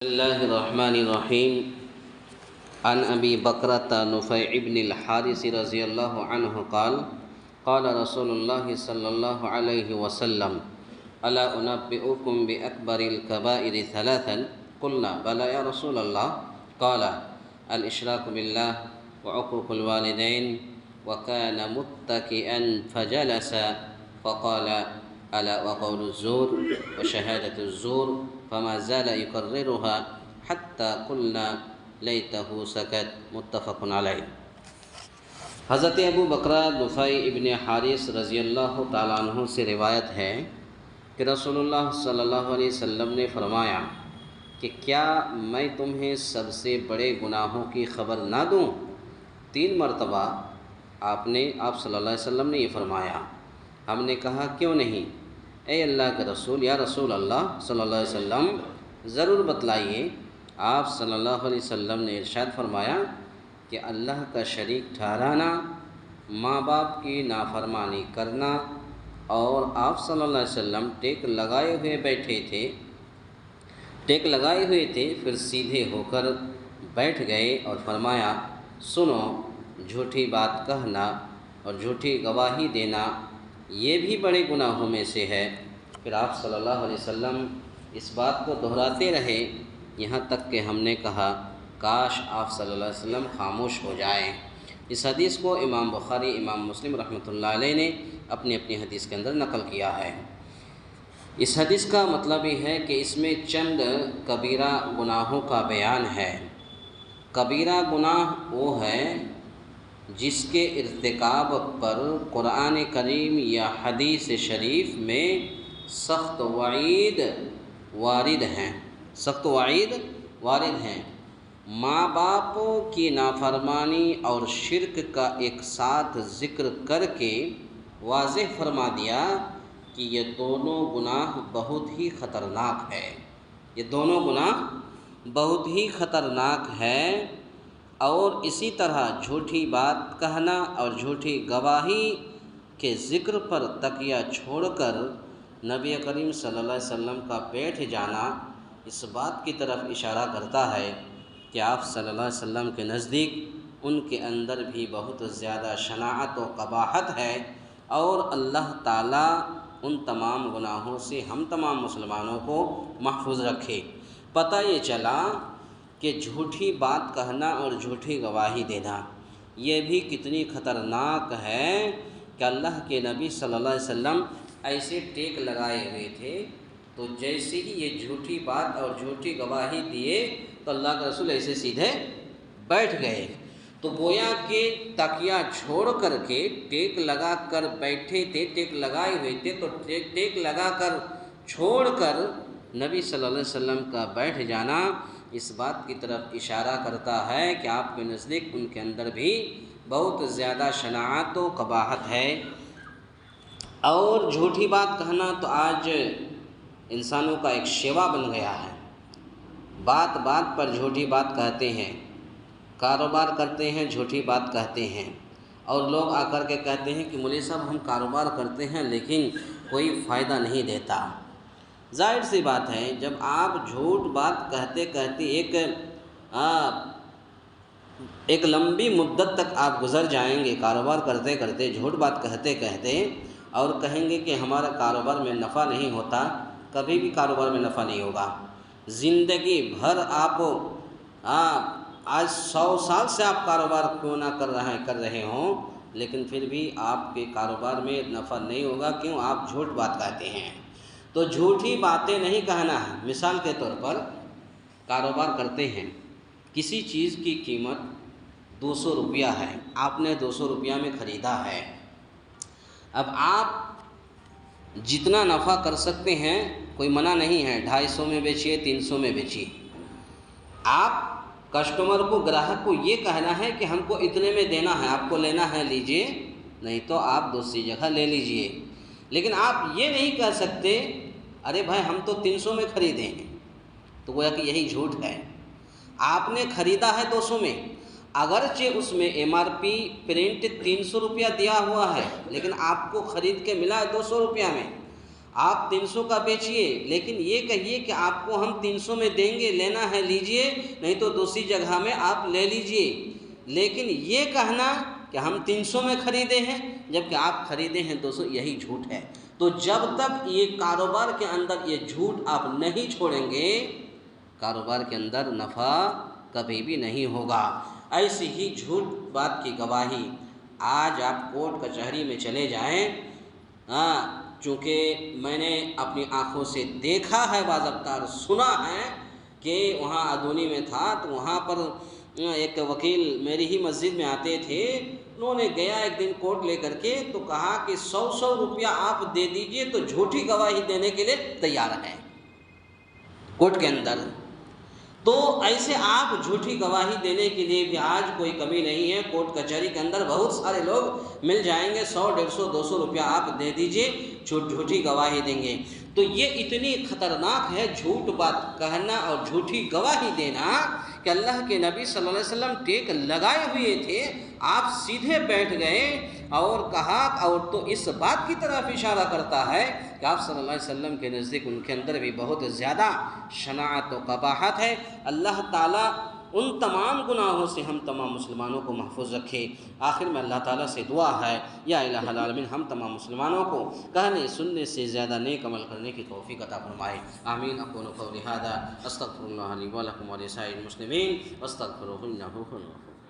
بسم الله الرحمن الرحيم. عن أبي بكرة نفيع بن الحارث رضي الله عنه قال قال رسول الله صلى الله عليه وسلم ألا أنبئكم بأكبر الكبائر ثلاثا قلنا بلى يا رسول الله قال الإشراك بالله وعقوق الوالدين وكان متكئا فجلس فقال ألا وقول الزور وشهادة الزور فما زال يكررها حتى قلنا لیتہ سکت. متفق علیہ. حضرت ابو بکرہ نفیع ابن حارث رضی اللہ تعالیٰ عنہ سے روایت ہے کہ رسول اللہ صلی اللہ علیہ وسلم نے فرمایا کہ کیا میں تمہیں سب سے بڑے گناہوں کی خبر نہ دوں؟ 3 مرتبہ آپ صلی اللہ علیہ وسلم نے یہ فرمایا. ہم نے کہا کیوں نہیں اے اللہ کے رسول، یا رسول اللہ صلی اللہ علیہ وسلم ضرور بتلائیے. آپ صلی اللہ علیہ وسلم نے ارشاد فرمایا کہ اللہ کا شریک ٹھہرانا، ماں باپ کی نافرمانی کرنا. اور آپ صلی اللہ علیہ وسلم ٹیک لگائے ہوئے تھے پھر سیدھے ہو کر بیٹھ گئے اور فرمایا سنو، جھوٹی بات کہنا اور جھوٹی گواہی دینا یہ بھی بڑے گناہوں میں سے ہے. پھر آپ صلی اللہ علیہ وسلم اس بات کو دہراتے رہے یہاں تک کہ ہم نے کہا کاش آپ صلی اللہ علیہ وسلم خاموش ہو جائیں. اس حدیث کو امام بخاری، امام مسلم رحمۃ اللہ علیہ نے اپنی حدیث کے اندر نقل کیا ہے. اس حدیث کا مطلب یہ ہے کہ اس میں چند کبیرہ گناہوں کا بیان ہے. کبیرہ گناہ وہ ہے جس کے ارتکاب پر قرآن کریم یا حدیث شریف میں سخت وعید وارد ہیں. ماں باپ کی نافرمانی اور شرک کا ایک ساتھ ذکر کر کے واضح فرما دیا کہ یہ دونوں گناہ بہت ہی خطرناک ہے. اور اسی طرح جھوٹی بات کہنا اور جھوٹی گواہی کے ذکر پر تکیہ چھوڑ کر نبی کریم صلی اللہ علیہ وسلم کا بیٹھ جانا اس بات کی طرف اشارہ کرتا ہے کہ آپ صلی اللہ علیہ وسلم کے نزدیک ان کے اندر بھی بہت زیادہ شناعت و قباحت ہے. اور اللہ تعالیٰ ان تمام گناہوں سے ہم تمام مسلمانوں کو محفوظ رکھے. پتہ یہ چلا کہ جھوٹی بات کہنا اور جھوٹی گواہی دینا یہ بھی کتنی خطرناک ہے کہ اللہ کے نبی صلی اللہ علیہ وسلم ایسے ٹیک لگائے ہوئے تھے تو جیسے ہی یہ جھوٹی بات اور جھوٹی گواہی دیے تو اللہ کے رسول ایسے سیدھے بیٹھ گئے. تو گویا کہ تکیہ چھوڑ کر کے ٹیک لگا کر بیٹھے تھے، ٹیک لگائے ہوئے تھے تو ٹیک لگا کر چھوڑ کر نبی صلی اللہ علیہ وسلم کا بیٹھ جانا اس بات کی طرف اشارہ کرتا ہے کہ آپ کے نزدیک ان کے اندر بھی بہت زیادہ شناعت و قباحت ہے. اور جھوٹی بات کہنا تو آج انسانوں کا ایک شیوا بن گیا ہے. بات بات پر جھوٹی بات کہتے ہیں، کاروبار کرتے ہیں جھوٹی بات کہتے ہیں. اور لوگ آ کر کے کہتے ہیں کہ مولوی صاحب ہم کاروبار کرتے ہیں لیکن کوئی فائدہ نہیں دیتا. ظاہر سی بات ہے جب آپ جھوٹ بات کہتے کہتے ایک لمبی مدت تک آپ گزر جائیں گے کاروبار کرتے کرتے جھوٹ بات کہتے کہتے اور کہیں گے کہ ہمارا کاروبار میں نفع نہیں ہوتا، کبھی بھی کاروبار میں نفع نہیں ہوگا. زندگی بھر آپ آج 100 سال سے آپ کاروبار کیوں نہ کر رہے ہوں لیکن پھر بھی آپ کے کاروبار میں نفع نہیں ہوگا. کیوں؟ آپ جھوٹ بات کہتے ہیں. تو جھوٹی باتیں نہیں کہنا ہے. مثال کے طور پر کاروبار کرتے ہیں، کسی چیز کی قیمت 200 روپیہ ہے، آپ نے 200 روپیہ میں خریدا ہے. اب آپ جتنا نفع کر سکتے ہیں کوئی منع نہیں ہے، 250 میں بیچیے، 300 میں بیچیے. آپ کسٹمر کو، گراہک کو یہ کہنا ہے کہ ہم کو اتنے میں دینا ہے، آپ کو لینا ہے لیجئے، نہیں تو آپ دوسری جگہ لے لیجئے. لیکن آپ یہ نہیں کہہ سکتے ارے بھائی ہم تو 300 میں خریدے ہیں. تو گویا کہ یہی جھوٹ ہے. آپ نے خریدا ہے 200 میں، اگرچہ اس میں MRP پرنٹ 300 روپیہ دیا ہوا ہے لیکن آپ کو خرید کے ملا ہے 200 روپیہ میں. آپ 300 کا بیچیے، لیکن یہ کہیے کہ آپ کو ہم 300 میں دیں گے، لینا ہے لیجئے، نہیں تو دوسری جگہ میں آپ لے لیجئے۔ لیکن یہ کہنا کہ ہم 300 میں خریدے ہیں جبکہ آپ خریدے ہیں 200، یہی جھوٹ ہے۔ تو جب تک یہ کاروبار کے اندر یہ جھوٹ آپ نہیں چھوڑیں گے، کاروبار کے اندر نفع کبھی بھی نہیں ہوگا۔ ایسی ہی جھوٹ بات کی گواہی، آج آپ کورٹ کچہری میں چلے جائیں، چونکہ میں نے اپنی آنکھوں سے دیکھا ہے، بعض اوقات سنا ہے کہ وہاں ادونی میں تھا، تو وہاں پر ایک وکیل میری ہی مسجد میں آتے تھے، انہوں نے گیا ایک دن کوٹ لے کر کے، تو کہا کہ 100 روپیہ آپ دے دیجئے تو جھوٹی گواہی دینے کے لیے تیار ہے کوٹ کے اندر۔ تو ایسے آپ جھوٹی گواہی دینے کے لیے بھی آج کوئی کمی نہیں ہے، کورٹ کچہری کے اندر بہت سارے لوگ مل جائیں گے، 100 150 200 روپیہ آپ دے دیجئے، جھوٹی گواہی دیں گے۔ تو یہ اتنی خطرناک ہے جھوٹ بات کہنا اور جھوٹی گواہی دینا کہ اللہ کے نبی صلی اللہ علیہ وسلم ٹیک لگائے ہوئے تھے، آپ سیدھے بیٹھ گئے اور کہا، اور تو اس بات کی طرف اشارہ کرتا ہے کہ آپ صلی اللہ علیہ وسلم کے نزدیک ان کے اندر بھی بہت زیادہ شناعت و قباحت ہے۔ اللہ تعالیٰ ان تمام گناہوں سے ہم تمام مسلمانوں کو محفوظ رکھے۔ آخر میں اللہ تعالیٰ سے دعا ہے، یا الہ العالمین ہم تمام مسلمانوں کو کہنے سننے سے زیادہ نیک عمل کرنے کی توفیق عطا فرمائے، آمین۔ اقول قولی ھذا استغفر اللہ لی ولکم ولسائر المسلمین واستغفروہ انہ ھو الغفور۔